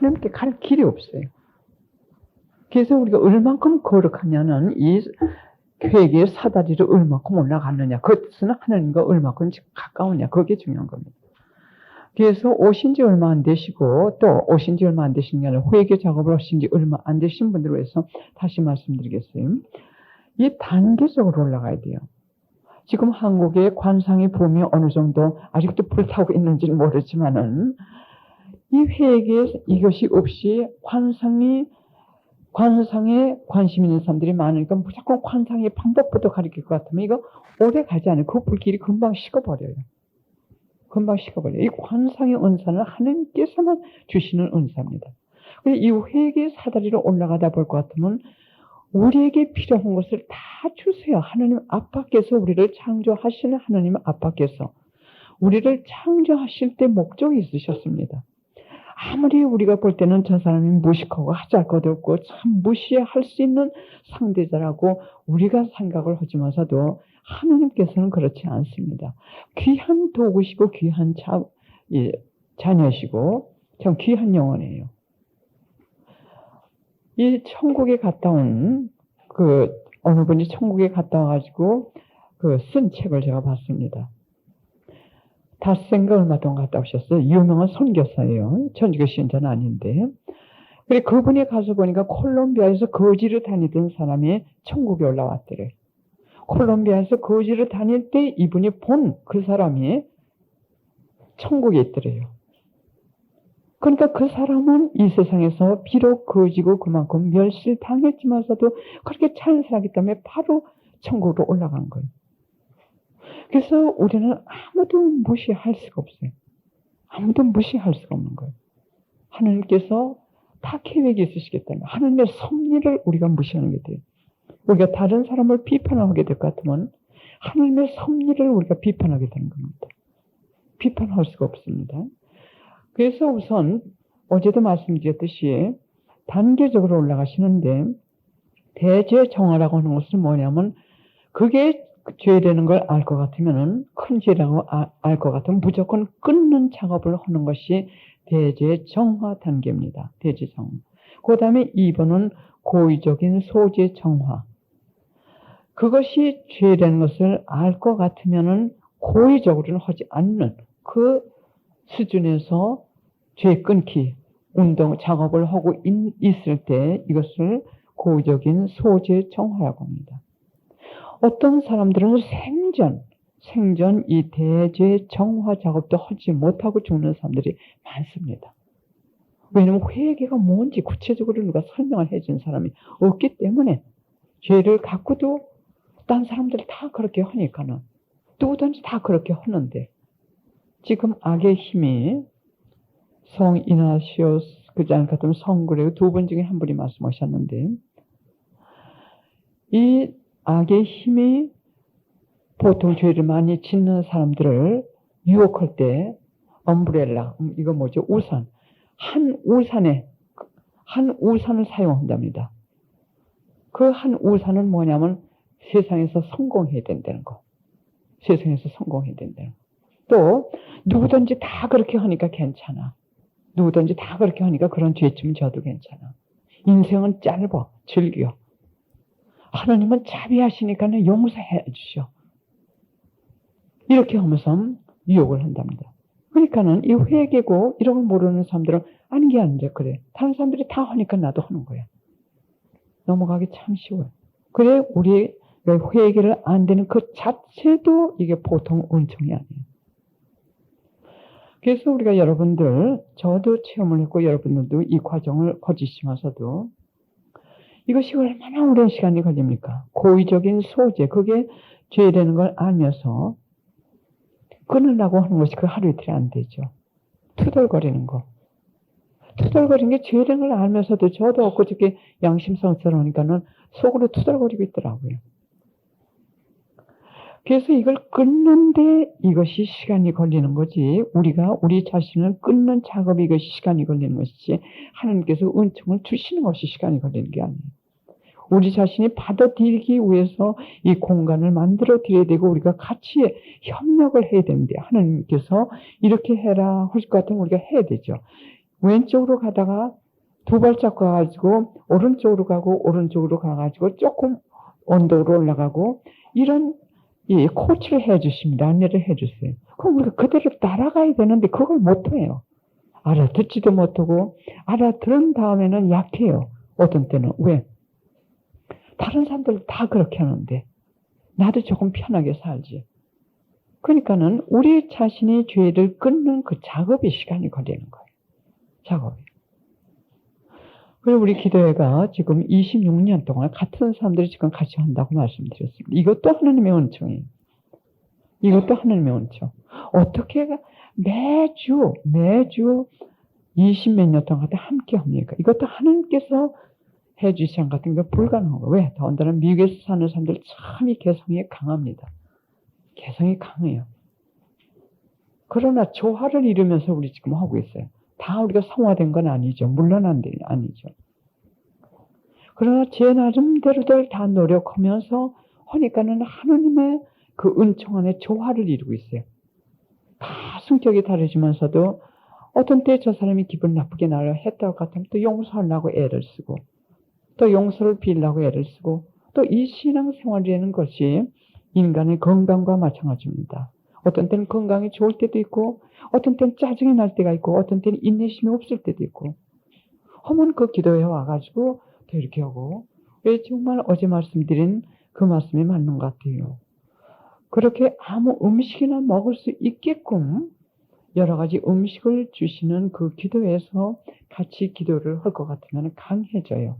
하나님께 갈 길이 없어요. 그래서 우리가 얼만큼 거룩하냐는 이 회개의 사다리를 얼만큼 올라갔느냐. 그것은 하나님과 얼만큼 가까우냐. 그게 중요한 겁니다. 그래서 오신 지 얼마 안 되시고 또 오신 지 얼마 안 되신 게 아니라 회개 작업을 하신 지 얼마 안 되신 분들을 위해서 다시 말씀드리겠어요. 이 단계적으로 올라가야 돼요. 지금 한국의 관상의 붐이 어느 정도 아직도 불타고 있는지는 모르지만은 이 회개 이것이 없이 관상에 관심 있는 사람들이 많으니까 무조건 관상의 방법부터 가르칠 것 같으면 이거 오래 가지 않아요. 그 불길이 금방 식어버려요. 금방 식어버려요. 이 관상의 은사는 하나님께서만 주시는 은사입니다. 이 회개 사다리로 올라가다 볼 것 같으면 우리에게 필요한 것을 다 주세요. 하나님 아빠께서 우리를 창조하시는 하나님 아빠께서 우리를 창조하실 때 목적이 있으셨습니다. 아무리 우리가 볼 때는 저 사람이 무식하고 하잘 것 없고 참 무시할 수 있는 상대자라고 우리가 생각을 하지만서도 하나님께서는 그렇지 않습니다. 귀한 도구시고 귀한 자녀시고 참 귀한 영혼이에요. 이 천국에 갔다 온 어느 분이 천국에 갔다 와가지고 쓴 책을 제가 봤습니다. 닷생가 얼마 동안 갔다 오셨어요. 유명한 선교사예요. 천주교 신자는 아닌데. 그래 그분이 가서 보니까 콜롬비아에서 거지를 다니던 사람이 천국에 올라왔더래요. 콜롬비아에서 거지를 다닐 때 이분이 본 그 사람이 천국에 있더래요. 그러니까 그 사람은 이 세상에서 비록 거지고 그만큼 멸실당했지만서도 그렇게 찬란하기 때문에 바로 천국으로 올라간 거예요. 그래서 우리는 아무도 무시할 수가 없어요. 아무도 무시할 수가 없는 거예요. 하나님께서 다 계획이 있으시기 때문에 하나님의 섭리를 우리가 무시하는 게 돼요. 우리가 다른 사람을 비판하게 될 것 같으면 하나님의 섭리를 우리가 비판하게 되는 겁니다. 비판할 수가 없습니다. 그래서 우선 어제도 말씀드렸듯이 단계적으로 올라가시는데 대죄정화라고 하는 것은 뭐냐면 그게 죄라는 걸 알 것 같으면은 큰 죄라고 알 것 같으면 무조건 끊는 작업을 하는 것이 대죄정화 단계입니다. 대죄정화. 그 다음에 2번은 고의적인 소재정화. 그것이 죄라는 것을 알 것 같으면은 고의적으로는 하지 않는 그 수준에서 죄 끊기 운동 작업을 하고 있을 때 이것을 고의적인 소재정화라고 합니다. 어떤 사람들은 생전 이 대죄정화 작업도 하지 못하고 죽는 사람들이 많습니다. 왜냐하면 회개가 뭔지 구체적으로 누가 설명을 해준 사람이 없기 때문에 죄를 갖고도 딴 사람들이 다 그렇게 하니까는 누구든지 다 그렇게 하는데 지금 악의 힘이 성 이나시오스 그장 같은 성그레오 두 분 중에 한 분이 말씀하셨는데 이 악의 힘이 보통 죄를 많이 짓는 사람들을 유혹할 때 엄브렐라 이거 뭐죠? 우산 한 우산을 사용한답니다. 그 한 우산은 뭐냐면 세상에서 성공해야 된다는 거. 세상에서 성공해야 된다는 거. 또 누구든지 다 그렇게 하니까 괜찮아. 누구든지 다 그렇게 하니까 그런 죄쯤 져도 괜찮아. 인생은 짧아. 즐겨. 하나님은 자비하시니까 용서해 주셔. 이렇게 하면서 유혹을 한답니다. 그러니까는 이 회개고 이런 걸 모르는 사람들은 아닌 게 아니라 그래. 다른 사람들이 다 하니까 나도 하는 거야. 넘어가기 참 쉬워요. 그래 우리 회개를 안 되는 그 자체도 이게 보통 은총이 아니에요. 그래서 우리가 여러분들 저도 체험을 했고 여러분들도 이 과정을 거치시면서도 이것이 얼마나 오랜 시간이 걸립니까? 고의적인 소재 그게 죄라는 걸 알면서 끊으려고 하는 것이 그 하루 이틀이 안 되죠. 투덜거리는 거. 투덜거리는 게 죄라는 걸 알면서도 저도 엊그저께 양심성스러우니까는 속으로 투덜거리고 있더라고요. 그래서 이걸 끊는데 이것이 시간이 걸리는 거지 우리가 우리 자신을 끊는 작업이 이것이 시간이 걸리는 것이지 하나님께서 은총을 주시는 것이 시간이 걸리는 게 아니에요. 우리 자신이 받아들이기 위해서 이 공간을 만들어 드려야 되고 우리가 같이 협력을 해야 되는데 하나님께서 이렇게 해라 하실 것 같으면 우리가 해야 되죠. 왼쪽으로 가다가 두 발짝 가가지고 오른쪽으로 가고 오른쪽으로 가가지고 조금 언덕으로 올라가고 이런 코치를 해주십니다. 안내를 해주세요. 그럼 우리가 그대로 따라가야 되는데 그걸 못해요. 알아듣지도 못하고 알아들은 다음에는 약해요. 어떤 때는. 왜? 다른 사람들 다 그렇게 하는데 나도 조금 편하게 살지. 그러니까는 우리 자신이 죄를 끊는 그 작업이 시간이 걸리는 거예요. 작업이. 그리고 우리 기도회가 지금 26년 동안 같은 사람들이 지금 같이 한다고 말씀드렸습니다. 이것도 하나님의 은총이에요. 이것도 하나님의 은총. 어떻게 매주 20몇 년 동안 함께 합니까? 이것도 하나님께서 해주시지 않은 것 같은 게 불가능한 거예요. 왜? 더군다나 미국에서 사는 사람들 참 이 개성이 강합니다. 개성이 강해요. 그러나 조화를 이루면서 우리 지금 하고 있어요. 다 우리가 성화된 건 아니죠. 물러난 데 아니죠. 그러나 제 나름대로들 다 노력하면서 하니까는 하나님의 그 은총 안에 조화를 이루고 있어요. 다 성격이 다르지만서도 어떤 때 저 사람이 기분 나쁘게 나를 했다고 같으면 또 용서하려고 애를 쓰고 또 용서를 빌려고 애를 쓰고 또 이 신앙생활이라는 것이 인간의 건강과 마찬가지입니다. 어떤 때는 건강이 좋을 때도 있고 어떤 때는 짜증이 날 때가 있고 어떤 때는 인내심이 없을 때도 있고 하면 그 기도에 와가지고 또 이렇게 하고 왜 정말 어제 말씀드린 그 말씀이 맞는 것 같아요. 그렇게 아무 음식이나 먹을 수 있게끔 여러 가지 음식을 주시는 그 기도에서 같이 기도를 할 것 같으면 강해져요.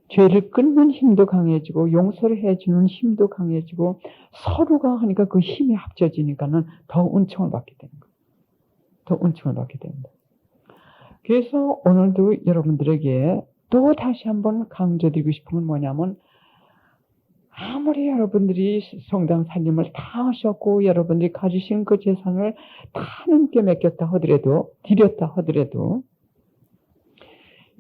죄를 끊는 힘도 강해지고 용서를 해주는 힘도 강해지고 서로가 하니까 그 힘이 합쳐지니까는 더 은총을 받게 되는 거예요. 더 은총을 받게 됩니다. 그래서 오늘도 여러분들에게 또 다시 한번 강조드리고 싶은 건 뭐냐면 아무리 여러분들이 성당 살림을 다 하셨고 여러분들이 가지신 그 재산을 다 하나님께 맡겼다 하더라도 드렸다 하더라도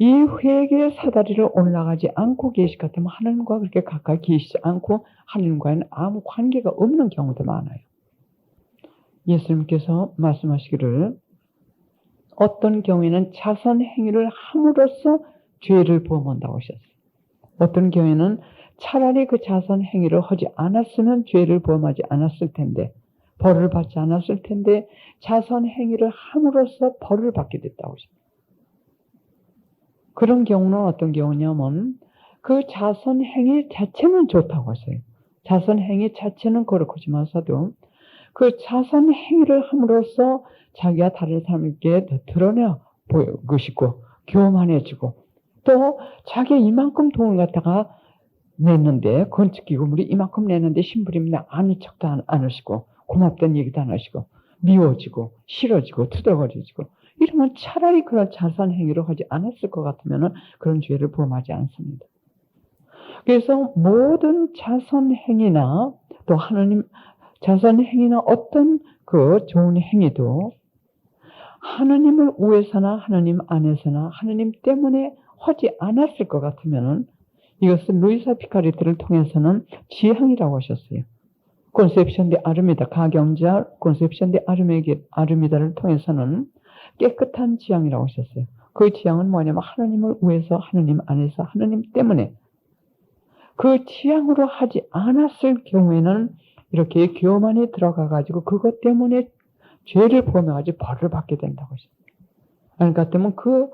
이 회개의 사다리를 올라가지 않고 계실 것 같으면 하나님과 그렇게 가까이 계시지 않고 하나님과는 아무 관계가 없는 경우도 많아요. 예수님께서 말씀하시기를 어떤 경우에는 자선 행위를 함으로써 죄를 범한다고 하셨어요. 어떤 경우에는 차라리 그 자선 행위를 하지 않았으면 죄를 범하지 않았을 텐데 벌을 받지 않았을 텐데 자선 행위를 함으로써 벌을 받게 됐다고 하셨어요. 그런 경우는 어떤 경우냐면 그 자선 행위 자체는 좋다고 하세요. 자선 행위 자체는 거룩하지만서도 그 자선 행위를 함으로써 자기가 다른 사람에게 더 드러내 보이고 싶고 교만해지고 또 자기가 이만큼 돈을 갖다가 냈는데 건축기금으로 이만큼 냈는데 신부님이 아는 척도 안 하시고 고맙다는 얘기도 안 하시고 미워지고 싫어지고 투덜거리지고 이러면 차라리 그런 자선 행위를 하지 않았을 것 같으면 그런 죄를 범하지 않습니다. 그래서 모든 자선 행위나 또 하나님 자선 행위나 어떤 그 좋은 행위도 하나님을 위해서나 하나님 안에서나 하나님 때문에 하지 않았을 것 같으면 이것은 루이사 피카리트를 통해서는 지향이라고 하셨어요. 콘셉션 데 아르미다, 가경자 콘셉션 데 아르미다를 통해서는 깨끗한 지향이라고 하셨어요. 그 지향은 뭐냐면 하나님을 위해서 하나님 안에서 하나님 때문에 그 지향으로 하지 않았을 경우에는 이렇게 교만에 들어가가지고 그것 때문에 죄를 범해가지고 벌을 받게 된다고 하셨어요. 그러니까 때문에 그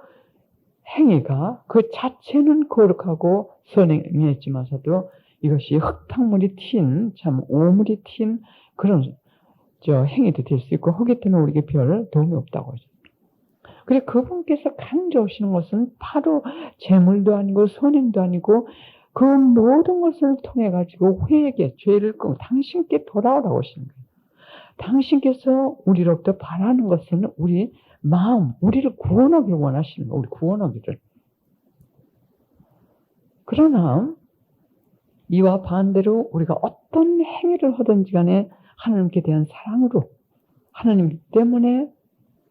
행위가 그 자체는 거룩하고 선행했지만서도 이것이 흙탕물이 튄, 참 오물이 튄 그런 행위도 될 수 있고 하기 때문에 우리에게 별 도움이 없다고 하죠. 그래 그분께서 강조하시는 것은 바로 재물도 아니고 선행도 아니고 그 모든 것을 통해 가지고 회개, 죄를 끊고 당신께 돌아오라고 하시는 거예요. 당신께서 우리로부터 바라는 것은 우리 마음, 우리를 구원하기를 원하시는 거예요. 우리 구원하기를. 그러나 이와 반대로 우리가 어떤 행위를 하든지 간에 하나님께 대한 사랑으로 하나님 때문에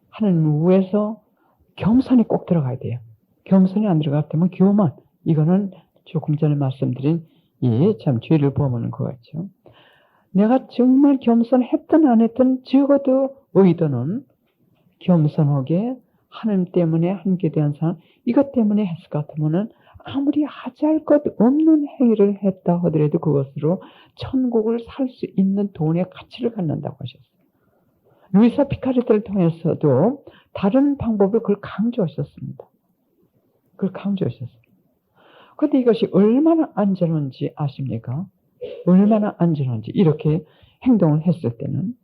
하나님을 위해서 겸손이 꼭 들어가야 돼요. 겸손이 안 들어갔다면 교만, 이거는 조금 전에 말씀드린 이 참 죄를 범하는 것 같죠. 내가 정말 겸손했든 안 했든 적어도 의도는 겸손하게 하나님 때문에 함께 된 사람, 이것 때문에 했을 것 같으면은 아무리 하지 할 것 없는 행위를 했다 하더라도 그것으로 천국을 살 수 있는 돈의 가치를 갖는다고 하셨어요. 루이사 피카르트를 통해서도 다른 방법을 그걸 강조하셨습니다. 그걸 강조하셨어요. 그런데 이것이 얼마나 안전한지 아십니까? 얼마나 안전한지 이렇게 행동을 했을 때는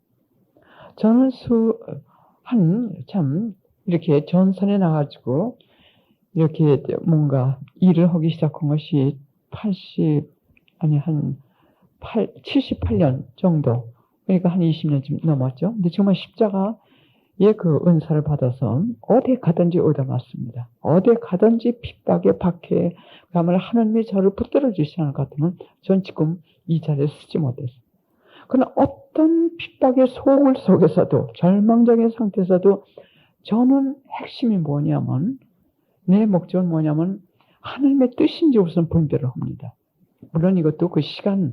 저는 참 이렇게 전선에 나가지고 이렇게 뭔가 일을 하기 시작한 것이 78년 정도. 그러니까 한 20년쯤 넘었죠. 근데 정말 십자가의 그 은사를 받아서 어디에 가든지 얻어맞습니다. 어디에 가든지 핍박에 박해, 그야말로 하나님이 저를 붙들어 주시지 않을 것 같으면 전 지금 이 자리에 서지 못했어요. 그러나 어떤 핍박의 소굴 속에서도, 절망적인 상태에서도 저는 핵심이 뭐냐면, 내 목적은 뭐냐면 하나님의 뜻인지 우선 분별을 합니다. 물론 이것도 그 시간이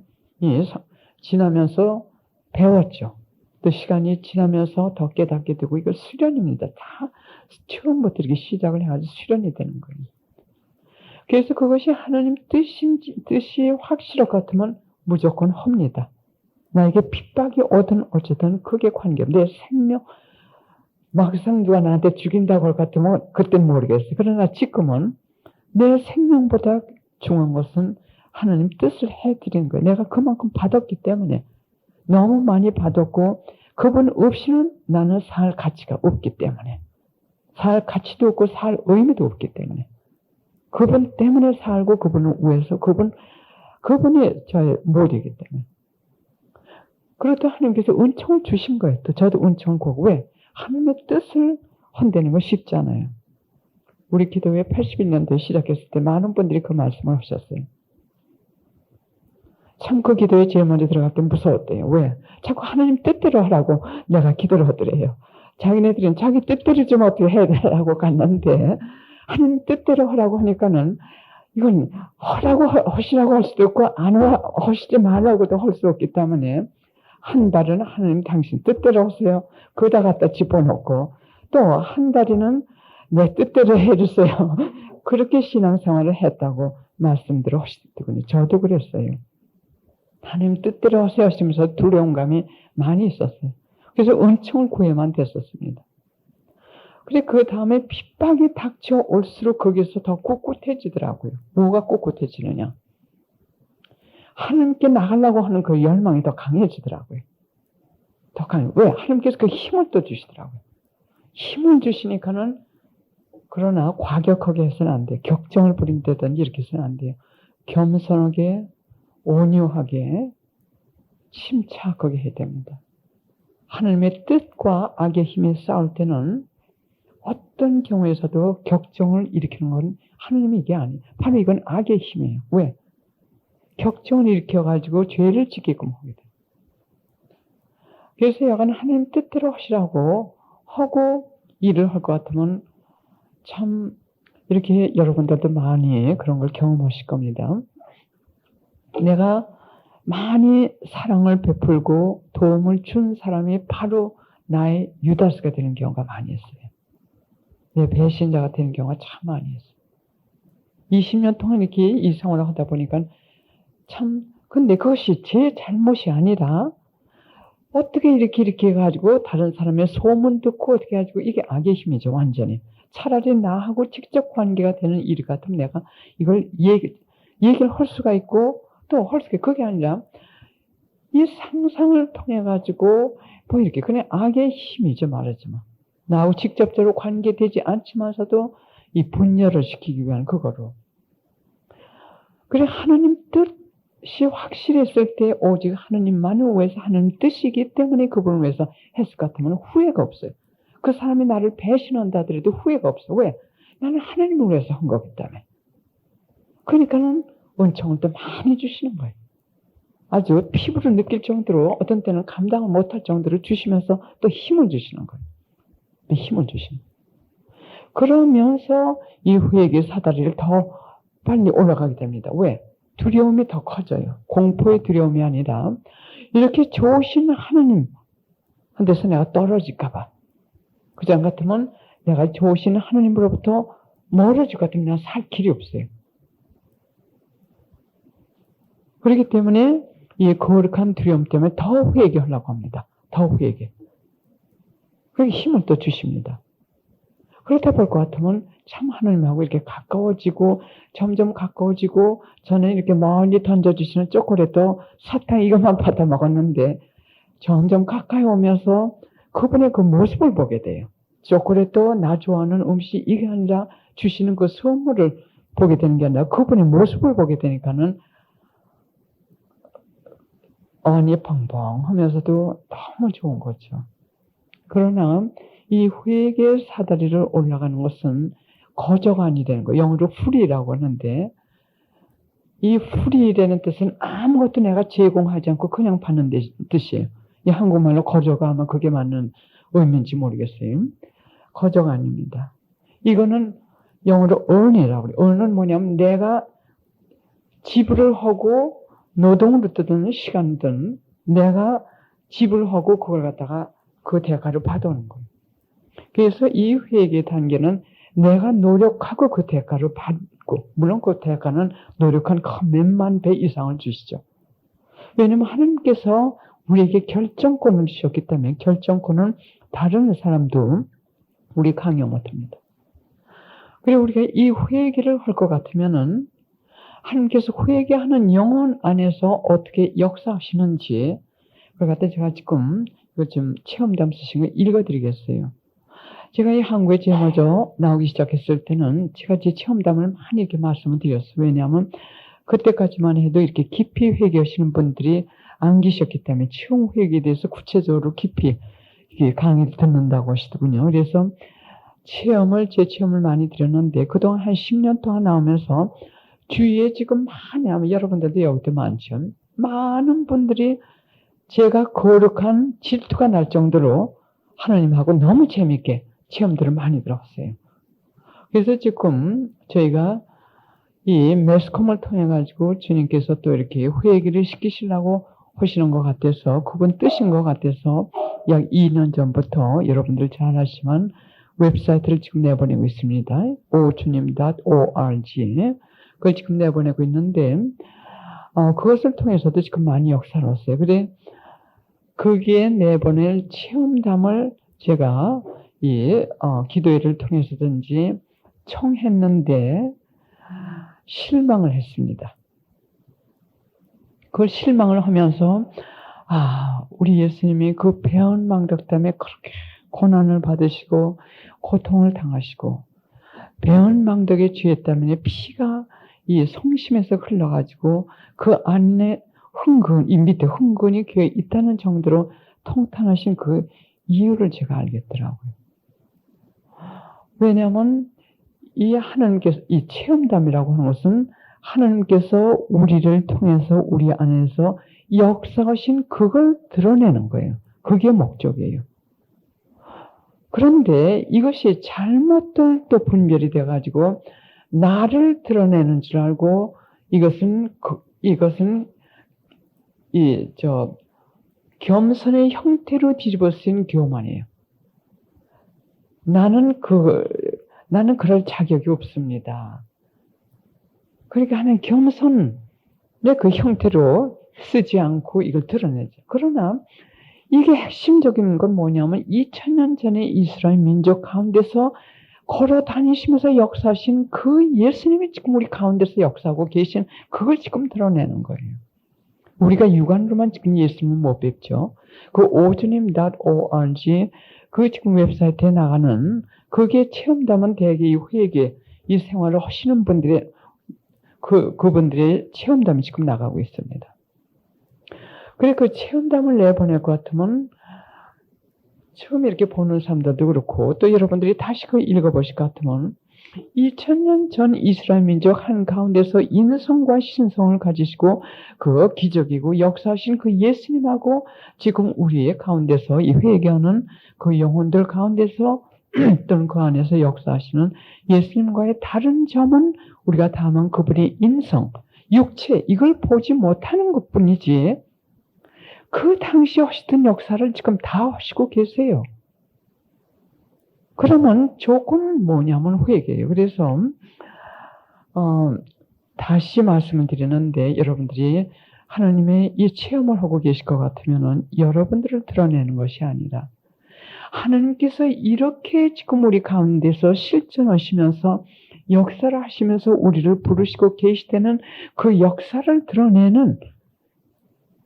지나면서 배웠죠. 또 시간이 지나면서 더 깨닫게 되고 이거 수련입니다. 다 처음부터 이렇게 시작을 해가지고 수련이 되는 거예요. 그래서 그것이 하나님 뜻이 확실할 것 같으면 무조건 합니다. 나에게 핍박이 오든 어쨌든 그게 관계없어요. 내 생명, 막상 누가 나한테 죽인다고 할 것 같으면 그땐 모르겠어요. 그러나 지금은 내 생명보다 중요한 것은 하나님 뜻을 해드리는 거예요. 내가 그만큼 받았기 때문에 너무 많이 받았고 그분 없이는 나는 살 가치가 없기 때문에 살 가치도 없고 살 의미도 없기 때문에 그분 때문에 살고 그분을 위해서 그분이 저의 모델이기 때문에 그렇다 하나님께서 은총을 주신 거예요. 또 저도 은총을 구하고 왜? 하나님의 뜻을 헌대는 거 쉽잖아요. 우리 기도회 81년도에 시작했을 때 많은 분들이 그 말씀을 하셨어요. 참 그 기도에 제일 먼저 들어갈 때 무서웠대요. 왜? 자꾸 하나님 뜻대로 하라고 내가 기도를 하더래요. 자기네들은 자기 뜻대로 좀 어떻게 해야 되라고 갔는데 하나님 뜻대로 하라고 하니까는 이건 하시라고 할 수도 없고 하시지 말라고도 할 수 없기 때문에 한 달은 하나님 당신 뜻대로 하세요. 거기다 갖다 집어넣고 또 한 달에는 내 뜻대로 해주세요. 그렇게 신앙생활을 했다고 말씀들을 하시더군요. 저도 그랬어요. 하나님 뜻대로 하세요 하시면서 두려움감이 많이 있었어요. 그래서 은총을 구해만 됐었습니다. 그래 그 다음에 핍박이 닥쳐올수록 거기서 더 꿋꿋해지더라고요. 뭐가 꿋꿋해지느냐. 하나님께 나가려고 하는 그 열망이 더 강해지더라고요. 더 강해. 왜? 하나님께서 그 힘을 또 주시더라고요. 힘을 주시니까는 그러나 과격하게 해서는 안 돼요. 격정을 부린다든지 이렇게 해서는 안 돼요. 겸손하게 온유하게 침착하게 해야 됩니다. 하나님의 뜻과 악의 힘이 싸울 때는 어떤 경우에서도 격정을 일으키는 건 하나님이 이게 아니에요. 바로 이건 악의 힘이에요. 왜? 격정을 일으켜가지고 죄를 짓게끔 하게 돼요. 그래서 약간 하나님 뜻대로 하시라고 하고 일을 할 것 같으면 참 이렇게 여러분들도 많이 그런 걸 경험하실 겁니다. 내가 많이 사랑을 베풀고 도움을 준 사람이 바로 나의 유다스가 되는 경우가 많이 있어요. 내 배신자가 되는 경우가 참 많이 있어요. 20년 동안 이렇게 이 생활을 하다 보니까 참 근데 그것이 제 잘못이 아니라 어떻게 이렇게 해가지고 다른 사람의 소문 듣고 어떻게 해가지고 이게 악의 힘이죠 완전히. 차라리 나하고 직접 관계가 되는 일 같으면 내가 이걸 얘기를 할 수가 있고 또 할 수가 그게 아니라 이 상상을 통해 가지고 뭐 이렇게 그냥 악의 힘이죠 말하자면 나하고 직접적으로 관계되지 않지만서도 이 분열을 시키기 위한 그거로 그래 하나님 뜻이 확실했을 때 오직 하나님만을 위해서 하나님 뜻이기 때문에 그분을 위해서 했을 것 같으면 후회가 없어요. 그 사람이 나를 배신한다 하더라도 후회가 없어. 왜? 나는 하나님을 위해서 한 거기 때문에. 그러니까는 은총을 또 많이 주시는 거예요. 아주 피부로 느낄 정도로 어떤 때는 감당을 못할 정도로 주시면서 또 힘을 주시는 거예요. 힘을 주시는 거예요. 그러면서 이 후에게 사다리를 더 빨리 올라가게 됩니다. 왜? 두려움이 더 커져요. 공포의 두려움이 아니라 이렇게 좋으신 하나님 한테서 내가 떨어질까 봐. 그전 같으면 내가 좋으신 하나님으로부터 멀어질 것 같으면 난 살 길이 없어요. 그렇기 때문에 이 거룩한 두려움 때문에 더 회개하려고 합니다. 더 회개. 그렇게 힘을 또 주십니다. 그렇다 볼 것 같으면 참 하나님하고 이렇게 가까워지고 점점 가까워지고 저는 이렇게 멀리 던져주시는 초콜릿도 사탕 이것만 받아 먹었는데 점점 가까이 오면서 그분의 그 모습을 보게 돼요. 초콜릿도 나 좋아하는 음식 이게 아니라 주시는 그 선물을 보게 되는 게 아니라 그분의 모습을 보게 되니까는 언이 펑펑하면서도 너무 좋은 거죠. 그러나 이 회개 사다리를 올라가는 것은 거저가 아니라는 거. 영어로 free라고 하는데 이 free라는 뜻은 아무것도 내가 제공하지 않고 그냥 받는 뜻이에요. 이 한국말로 거저가 아마 그게 맞는 의미인지 모르겠어요. 거저가 아닙니다. 이거는 영어로 earn이라고 그래요. earn은 뭐냐면 내가 지불을 하고 노동으로 뜨는 시간든 내가 지불하고 그걸 갖다가 그 대가를 받아오는 거예요. 그래서 이 회개 단계는 내가 노력하고 그 대가를 받고, 물론 그 대가는 노력한 몇만 배 이상을 주시죠. 왜냐하면 하나님께서 우리에게 결정권을 주셨기 때문에 결정권은 다른 사람도 우리 강요 못합니다. 그리고 우리가 이 회개를 할 것 같으면은 하나님께서 회개하는 영혼 안에서 어떻게 역사하시는지 그걸 갖다 제가 지금 체험담 쓰신 거 읽어드리겠어요. 제가 이 한국에 제일 먼저 나오기 시작했을 때는 제가 제 체험담을 많이 이렇게 말씀을 드렸어요. 왜냐하면 그때까지만 해도 이렇게 깊이 회개하시는 분들이 안 계셨기 때문에 체험 회개에 대해서 구체적으로 깊이 강의를 듣는다고 하시더군요. 그래서 제 체험을 많이 드렸는데 그동안 한 10년 동안 나오면서 주위에 지금 많이 아마 여러분들도 여기도 많죠. 많은 분들이 제가 거룩한 질투가 날 정도로 하나님하고 너무 재밌게 체험들을 많이 들었어요. 그래서 지금 저희가 이 매스컴을 통해 가지고 주님께서 또 이렇게 회개를 시키시려고 하시는 것 같아서 그분 뜻인 것 같아서 약 2년 전부터 여러분들 잘 아시지만 웹사이트를 지금 내보내고 있습니다. o주님.org 그걸 지금 내보내고 있는데 그것을 통해서도 지금 많이 역사를 했어요. 그래 거기에 내보낼 체험담을 제가 이 기도회를 통해서든지 청했는데 실망을 했습니다. 그걸 실망을 하면서 우리 예수님이 그 배은망덕 때문에 그렇게 고난을 받으시고 고통을 당하시고 배은망덕의 죄 때문에 피가 이 성심에서 흘러가지고 그 안에 이 밑에 흥근이 귀에 있다는 정도로 통탄하신 그 이유를 제가 알겠더라고요. 왜냐하면 이 하나님께서 이 체험담이라고 하는 것은 하나님께서 우리를 통해서 우리 안에서 역사하신 그걸 드러내는 거예요. 그게 목적이에요. 그런데 이것이 잘못들 또 분별이 돼가지고 나를 드러내는 줄 알고 이것은 겸손의 형태로 뒤집어 쓰인 교만이에요. 나는 그럴 자격이 없습니다. 그러니까 하나님 겸손의 그 형태로 쓰지 않고 이걸 드러내죠. 그러나 이게 핵심적인 건 뭐냐면 2000년 전에 이스라엘 민족 가운데서 걸어 다니시면서 역사하신 그 예수님이 지금 우리 가운데서 역사하고 계신 그걸 지금 드러내는 거예요. 우리가 육안으로만 지금 예수님을 못 뵙죠. 그 o주님.org 그 지금 웹사이트에 나가는 그게 체험담은 대개 이 회개, 이 생활을 하시는 분들의 그분들의 체험담이 지금 나가고 있습니다. 그래 그 체험담을 내보낼 것 같으면 처음 이렇게 보는 사람들도 그렇고 또 여러분들이 다시 그 읽어보실 것 같으면 2000년 전 이스라엘 민족 한가운데서 인성과 신성을 가지시고 그 기적이고 역사하신 그 예수님하고 지금 우리의 가운데서 이 회개하는 그 영혼들 가운데서 또는 그 안에서 역사하시는 예수님과의 다른 점은 우리가 다만 그분의 인성, 육체 이걸 보지 못하는 것뿐이지 그 당시 하시던 역사를 지금 다 하시고 계세요. 그러면 조건은 뭐냐면 회개예요. 그래서 다시 말씀을 드리는데 여러분들이 하나님의 이 체험을 하고 계실 것 같으면은 여러분들을 드러내는 것이 아니라 하나님께서 이렇게 지금 우리 가운데서 실천하시면서 역사를 하시면서 우리를 부르시고 계시다는 그 역사를 드러내는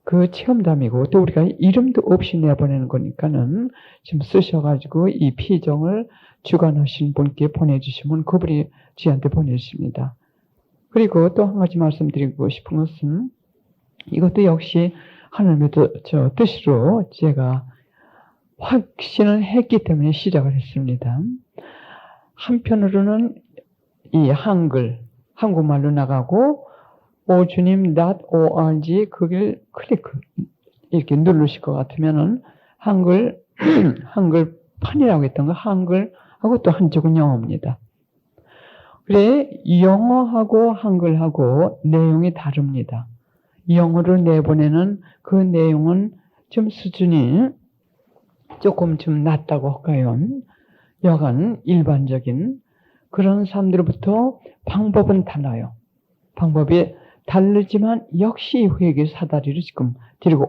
그 체험담이고 또 우리가 이름도 없이 내보내는 거니까는 지금 쓰셔가지고 이 피정을 주관하신 분께 보내주시면 그분이 저한테 보내주십니다. 그리고 또 한 가지 말씀드리고 싶은 것은 이것도 역시 하나님의 뜻으로 제가 확신을 했기 때문에 시작을 했습니다. 한편으로는 이 한국말로 나가고 o주님.org 거기를 이렇게 누르실 것 같으면은 한글판이라고 했던 거 한글하고 또 한쪽은 영어입니다. 그래 영어하고 한글하고 내용이 다릅니다. 영어로 내보내는 그 내용은 좀 수준이 조금 좀 낮다고 할까요? 여간 일반적인 그런 사람들부터 방법은 달라요. 방법이 다르지만 역시 회개 사다리를 지금 들고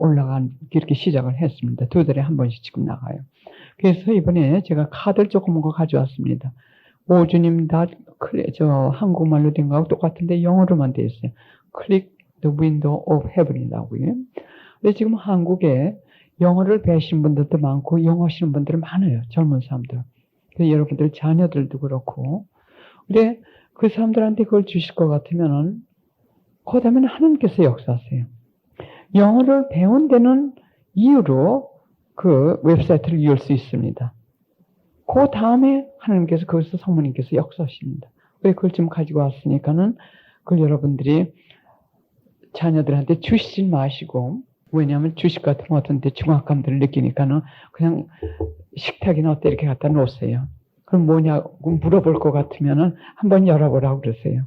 이렇게 시작을 했습니다. 2달에 한 번씩 지금 나가요. 그래서 이번에 제가 카드를 조금 가져왔습니다. 오주님 한국말로 된 거하고 똑같은데 영어로만 되어 있어요. Click the window of heaven이라고요. 근데 지금 한국에 영어를 배우신 분들도 많고 영어 하시는 분들은 많아요. 젊은 사람들. 그래서 여러분들 자녀들도 그렇고. 근데 그 사람들한테 그걸 주실 것 같으면은 그 다음에는 하나님께서 역사하세요. 영어를 배운 데는 이유로 그 웹사이트를 열 수 있습니다. 그 다음에 하나님께서 거기서 성모님께서 역사하십니다. 왜 그걸 좀 가지고 왔으니까는 그걸 여러분들이 자녀들한테 주시지 마시고 왜냐하면 주식 같은 거 같은데 중압감들을 느끼니까는 그냥 식탁이나 어때 이렇게 갖다 놓으세요. 그럼 뭐냐고 물어볼 것 같으면은 한번 열어보라고 그러세요.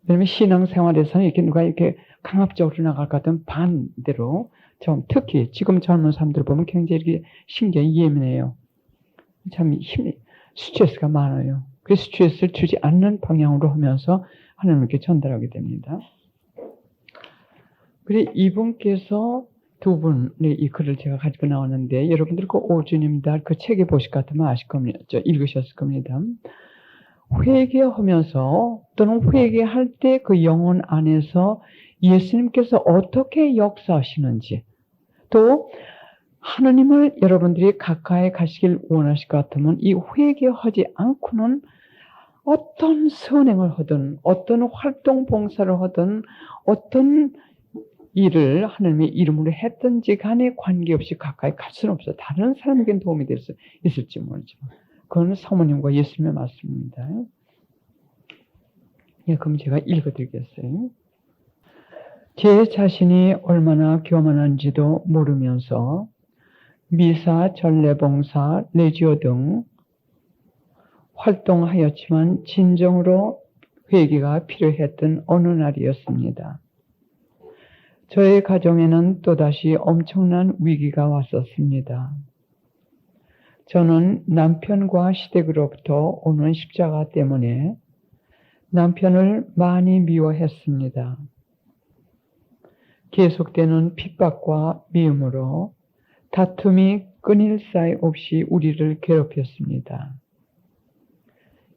왜냐면 신앙생활에서는 이렇게 누가 이렇게 강압적으로 나갈 것 같으면 반대로 좀 특히 지금 젊은 사람들 보면 굉장히 이렇게 신경이 예민해요. 참 스트레스가 많아요. 그 스트레스를 주지 않는 방향으로 하면서 하나님께 전달하게 됩니다. 그래 이분께서 두 분의 이 글을 제가 가지고 나왔는데 여러분들 그 오주님들 그 책에 보실 것 같으면 아실 겁니다. 읽으셨을 겁니다. 회개하면서 또는 회개할 때 그 영혼 안에서 예수님께서 어떻게 역사하시는지 또 하나님을 여러분들이 가까이 가시길 원하실 것 같으면 이 회개하지 않고는 어떤 선행을 하든 어떤 활동 봉사를 하든 어떤 일을 하나님의 이름으로 했든지 간에 관계없이 가까이 갈 수는 없어요. 다른 사람에게 도움이 될 수 있을지 모르지만 그건 사모님과 예수님의 말씀입니다. 예, 그럼 제가 읽어드리겠어요. 제 자신이 얼마나 교만한지도 모르면서 미사, 전례봉사, 레지오 등 활동하였지만 진정으로 회개가 필요했던 어느 날이었습니다. 저의 가정에는 또다시 엄청난 위기가 왔었습니다. 저는 남편과 시댁으로부터 오는 십자가 때문에 남편을 많이 미워했습니다. 계속되는 핍박과 미움으로 다툼이 끊일 사이 없이 우리를 괴롭혔습니다.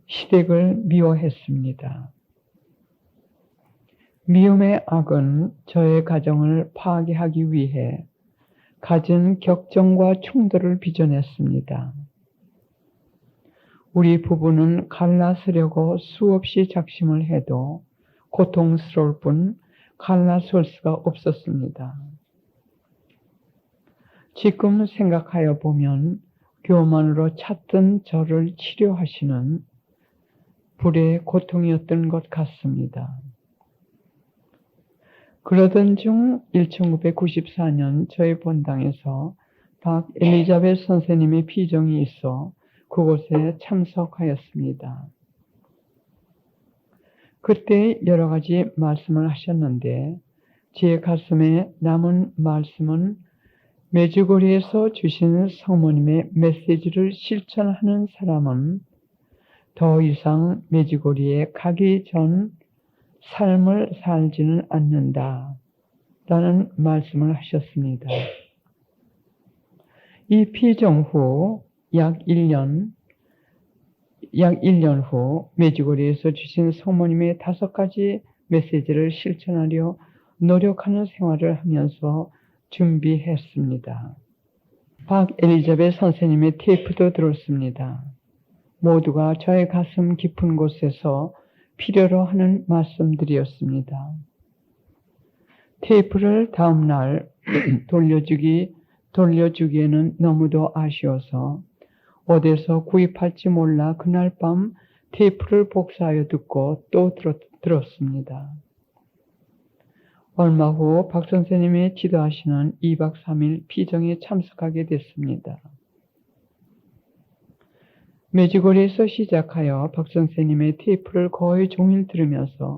시댁을 미워했습니다. 미움의 악은 저의 가정을 파괴하기 위해 갖은 격정과 충돌을 빚어냈습니다. 우리 부부는 갈라서려고 수없이 작심을 해도 고통스러울 뿐 갈라설 수가 없었습니다. 지금 생각하여 보면 교만으로 찾던 저를 치료하시는 불의 고통이었던 것 같습니다. 그러던 중 1994년 저희 본당에서 박 엘리자베스 선생님의 피정이 있어 그곳에 참석하였습니다. 그때 여러 가지 말씀을 하셨는데 제 가슴에 남은 말씀은 메주고리에서 주신 성모님의 메시지를 실천하는 사람은 더 이상 메주고리에 가기 전 삶을 살지는 않는다 라는 말씀을 하셨습니다. 이 피정 후 약 1년 후 메주고리에서 주신 성모님의 5가지 메시지를 실천하려 노력하는 생활을 하면서 준비했습니다. 박 엘리자벳 선생님의 테이프도 들었습니다. 모두가 저의 가슴 깊은 곳에서 필요로 하는 말씀들이었습니다. 테이프를 다음 날 돌려주기에는 너무도 아쉬워서 어디서 구입할지 몰라 그날 밤 테이프를 복사하여 듣고 또 들었습니다. 얼마 후 박 선생님이 지도하시는 2박 3일 피정에 참석하게 됐습니다. 메주고리에서 시작하여 박 선생님의 테이프를 거의 종일 들으면서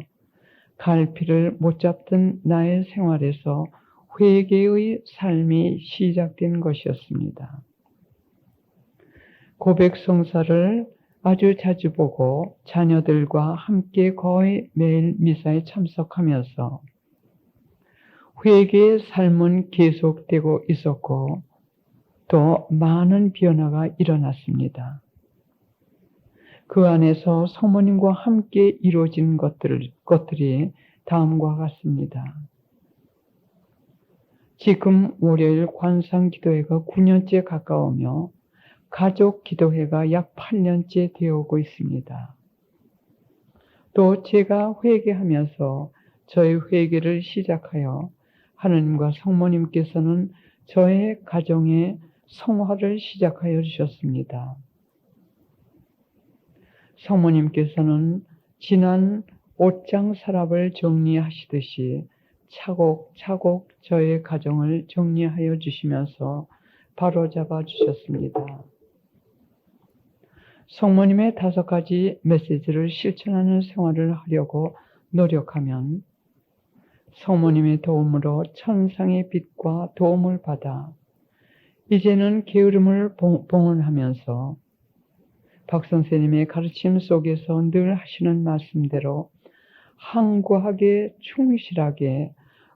갈피를 못 잡던 나의 생활에서 회개의 삶이 시작된 것이었습니다. 고백성사를 아주 자주 보고 자녀들과 함께 거의 매일 미사에 참석하면서 회개의 삶은 계속되고 있었고 또 많은 변화가 일어났습니다. 그 안에서 성모님과 함께 이루어진 것들이 다음과 같습니다. 지금 월요일 관상기도회가 9년째 가까우며 가족 기도회가 약 8년째 되어오고 있습니다. 또 제가 회개하면서 저의 회개를 시작하여 하나님과 성모님께서는 저의 가정의 성화를 시작하여 주셨습니다. 성모님께서는 지난 옷장 서랍을 정리하시듯이 차곡차곡 저의 가정을 정리하여 주시면서 바로잡아 주셨습니다. 성모님의 5가지 메시지를 실천하는 생활을 하려고 노력하면 성모님의 도움으로 천상의 빛과 도움을 받아 이제는 게으름을 봉헌하면서 박 선생님의 가르침 속에서 늘 하시는 말씀대로 항구하게, 충실하게,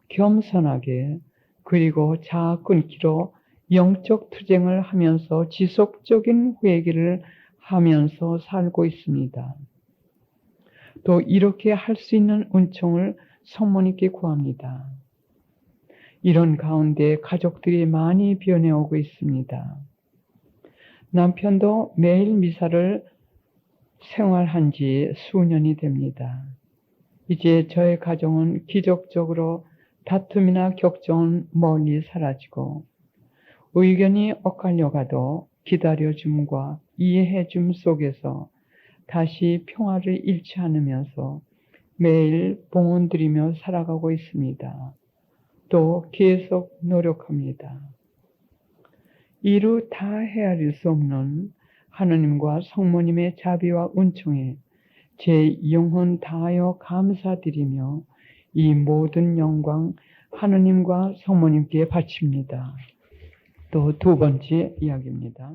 겸손하게, 그리고 자아 끊기로 영적 투쟁을 하면서 지속적인 회개를 하면서 살고 있습니다. 또 이렇게 할 수 있는 은총을 성모님께 구합니다. 이런 가운데 가족들이 많이 변해오고 있습니다. 남편도 매일 미사를 생활한 지 수년이 됩니다. 이제 저의 가정은 기적적으로 다툼이나 격정은 멀리 사라지고 의견이 엇갈려가도 기다려줌과 이해해줌 속에서 다시 평화를 잃지 않으면서 매일 봉헌드리며 살아가고 있습니다. 또 계속 노력합니다. 이루 다 헤아릴 수 없는 하나님과 성모님의 자비와 은총에 제 영혼 다하여 감사드리며 이 모든 영광 하나님과 성모님께 바칩니다. 또 2번째 이야기입니다.